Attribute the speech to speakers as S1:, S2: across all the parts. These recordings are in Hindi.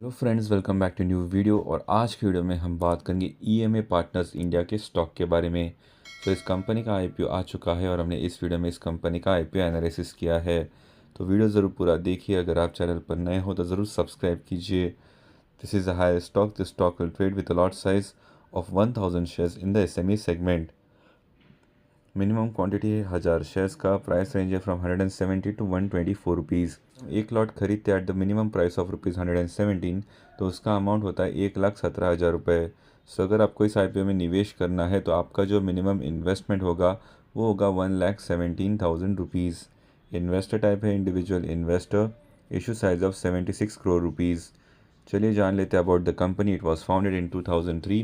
S1: Hello friends, welcome back to new video. और आज की वीडियो में हम बात करेंगे ईएमए पार्टनर्स इंडिया के स्टॉक के बारे में। तो इस कंपनी का आईपीओ आ चुका है और हमने इस वीडियो में इस कंपनी का आईपीओ एनालिसिस किया है। तो वीडियो ज़रूर पूरा देखिए। अगर आप चैनल पर नए हो तो ज़रूर सब्सक्राइब कीजिए। This is a high stock. The stock will trade with a lot size of 1000 shares in the SME segment. Minimum quantity है 1000 शेयर्स का। प्राइस रेंज है फ्रॉम 170 टू 124 रुपीज़। एक लॉट खरीदते हैं at the minimum price of rupees 117, तो उसका अमाउंट होता है 1,17,000 रुपये। सो अगर आपको इस आईपीओ में निवेश करना है तो आपका जो मिनिमम इन्वेस्टमेंट होगा वो होगा 1,17,000 रुपीज़। इन्वेस्टर टाइप है individual investor. Issue size of 76 crore rupees. चलिए जान लेते हैं about the company. It was founded in 2003।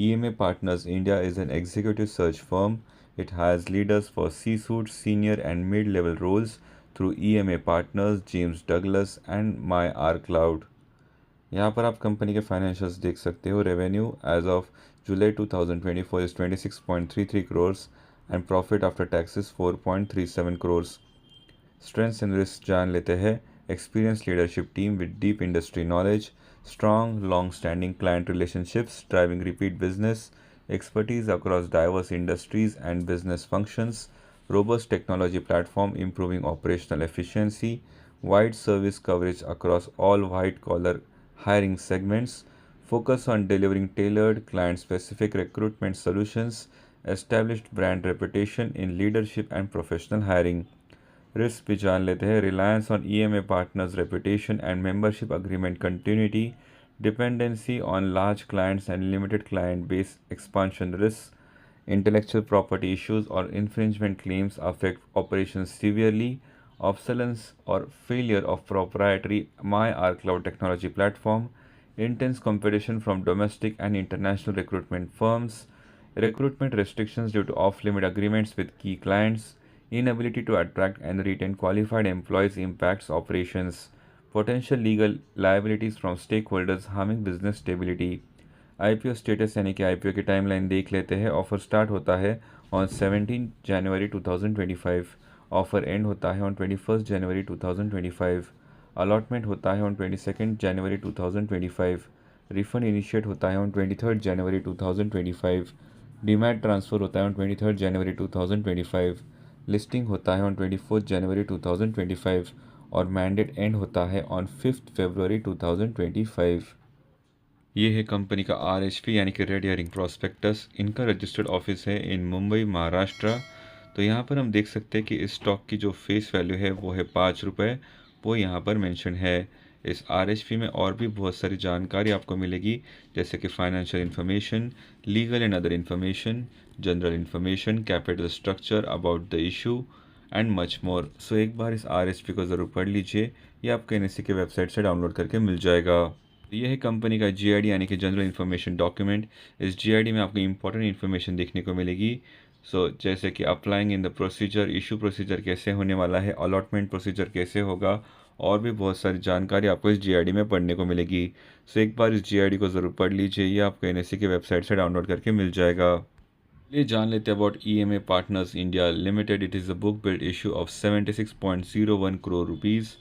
S1: EMA Partners India is an executive search firm. It hires leaders for C-suite, senior and mid-level roles through EMA Partners, James Douglas and MyRCloud. यहाँ पर आप कंपनी के फाइनेंशियल्स देख सकते हो। Revenue as of July 2024 is 26.33 crores and profit after taxes 4.37 crores. Strengths and risk जान लेते हैं। Experience leadership team with deep industry knowledge, strong, long-standing client relationships driving repeat business, expertise across diverse industries and business functions, robust technology platform improving operational efficiency, wide service coverage across all white-collar hiring segments, focus on delivering tailored, client-specific recruitment solutions, established brand reputation in leadership and professional hiring. Risk भी जान लेते हैं। Reliance on EMA partners reputation and membership agreement continuity, dependency on large clients and limited client base expansion risk, intellectual property issues or infringement claims affect operations severely, obsolescence or failure of proprietary MyRCloud technology platform, intense competition from domestic and international recruitment firms, recruitment restrictions due to off-limit agreements with key clients, inability to attract and retain qualified employees impacts operations, potential legal liabilities from stakeholders harming business stability. IPO status यानी कि आईपीओ की टाइमलाइन देख लेते हैं। ऑफर स्टार्ट होता है ऑन 17 जनवरी 2025। ऑफर एंड होता है ऑन 21 जनवरी 2025। अलॉटमेंट होता है ऑन 22 जनवरी 2025। रिफंड इनिशिएट होता है ऑन 23 जनवरी 2025। डीमैट ट्रांसफ़र होता है ऑन 23 जनवरी 2025। लिस्टिंग होता है ऑन 24 जनवरी 2025 और मैंडेट एंड होता है ऑन 5 फरवरी 2025। ये है कंपनी का RHP यानी कि रेड हेरिंग प्रोस्पेक्टस। इनका रजिस्टर्ड ऑफिस है इन मुंबई, महाराष्ट्र। तो यहाँ पर हम देख सकते हैं कि इस स्टॉक की जो फेस वैल्यू है वो है 5 रुपये। वो यहाँ पर मेंशन है। इस RHP में और भी बहुत सारी जानकारी आपको मिलेगी, जैसे कि financial information, legal and other information, general information, capital structure, about the issue and much more. So एक बार इस RHP को ज़रूर पढ़ लीजिए। ये आपको NSE के वेबसाइट से डाउनलोड करके मिल जाएगा। ये है कंपनी का जीआईडी यानी कि जनरल इन्फॉर्मेशन डॉक्यूमेंट। इस जीआईडी में आपको इंपॉर्टेंट इन्फॉर्मेशन देखने को मिलेगी। जैसे कि applying in the procedure, issue procedure कैसे होने वाला है, अलॉटमेंट प्रोसीजर कैसे होगा, और भी बहुत सारी जानकारी आपको इस जीआईडी में पढ़ने को मिलेगी। एक बार इस जीआईडी को ज़रूर पढ़ लीजिए। ये आपको एनएससी की वेबसाइट से डाउनलोड करके मिल जाएगा। ये जान लेते हैं about EMA partners India limited. It is a book build issue of 76.01 crore rupees.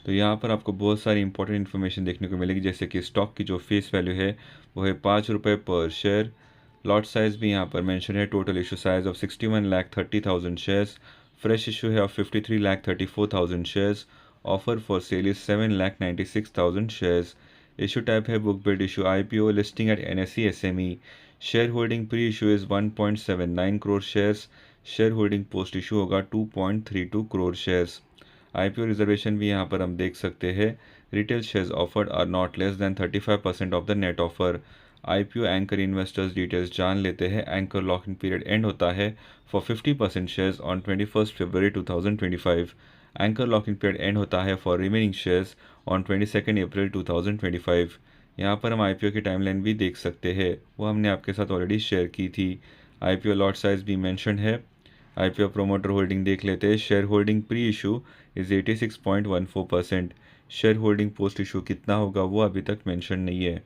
S1: तो यहाँ पर आपको बहुत सारी इंपॉर्टेंट इन्फॉर्मेशन देखने को मिलेगी, जैसे कि स्टॉक की जो फेस वैल्यू है वो है 5 रुपये पर शेयर। लॉट साइज़ भी यहाँ पर मेंशन है। Total issue size of 61,30,000 shares. Fresh issue है of 53,34,000 shares. Offer for sale is 7,96,000 shares. Issue type है book build issue IPO। Listing at NSE SME। Share holding pre issue is 1.79 crore shares. Share holding post issue होगा 2.32 करोड़ शेयर्स। IPO रिजर्वेशन भी यहाँ पर हम देख सकते हैं। Retail shares offered are not less than 35% of the net offer. IPO anchor investors details जान लेते हैं। एंकर लॉकिंग पीरियड एंड होता है for 50% shares on 21 February 2025। Anchor locking period end होता है for remaining shares on 22 April 2025। यहाँ पर हम IPO की टाइमलाइन भी देख सकते हैं, वो हमने आपके साथ ऑलरेडी शेयर की थी। IPO लॉट साइज भी मेंशन है। IPO प्रोमोटर होल्डिंग देख लेते हैं। Share holding pre issue is 86.14%। Share holding post issue कितना होगा वो अभी तक मेंशन नहीं है।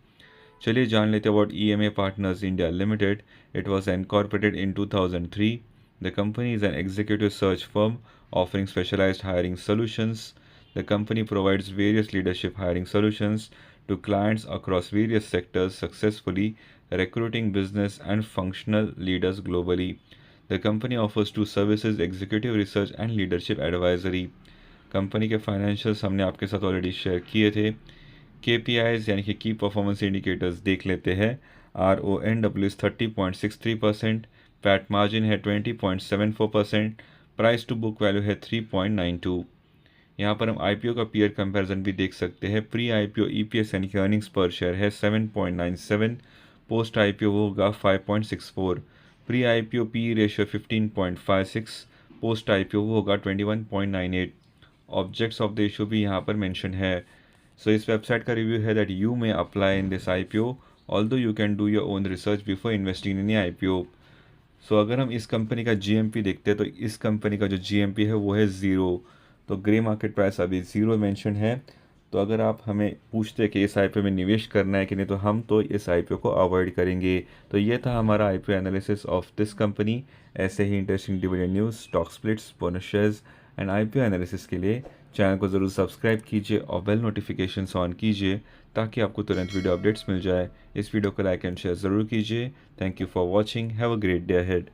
S1: चलिए जान लेते हैं about EMA partners India limited. It was incorporated in 2003। The company is an executive search firm offering specialized hiring solutions. The company provides various leadership hiring solutions to clients across various sectors, successfully recruiting business and functional leaders globally. The company offers two services, executive research and leadership advisory. Company के फाइनेंशियल्स हमने आपके साथ ऑलरेडी शेयर किए थे। KPIs यानी कि की परफॉर्मेंस इंडिकेटर्स देख लेते हैं। RONW इज़ 30.63%, पैट मार्जिन है 20.74%, प्राइस टू बुक वैल्यू है 3.92। यहाँ पर हम IPO का पीयर कंपैरिजन भी देख सकते हैं। प्री IPO EPS यानी कि अर्निंग्स पर शेयर है 7.97, पोस्ट IPO वो होगा 5.64, pre IPO PE ratio 15.56, post IPO वो होगा 21.98। ऑब्जेक्ट्स ऑफ द इशू भी यहाँ पर मेंशन है। सो इस वेबसाइट का रिव्यू है that you may apply in this IPO although you can do your own research before investing in any IPO। सो अगर हम इस कंपनी का GMP देखते हैं तो इस कंपनी का जो GMP है वो है ज़ीरो। तो ग्रे मार्केट प्राइस अभी ज़ीरो मेंशन है। तो अगर आप हमें पूछते हैं कि इस IPO में निवेश करना है कि नहीं, तो हम तो इस IPO को अवॉइड करेंगे। तो ये था हमारा IPO analysis of this company. ऐसे ही interesting dividend news, stock splits, bonus shares and IPO analysis के लिए चैनल को ज़रूर सब्सक्राइब कीजिए और बेल नोटिफिकेशंस ऑन कीजिए ताकि आपको तुरंत वीडियो अपडेट्स मिल जाए। इस वीडियो को लाइक एंड शेयर ज़रूर कीजिए। Thank you for watching. Have a great day ahead.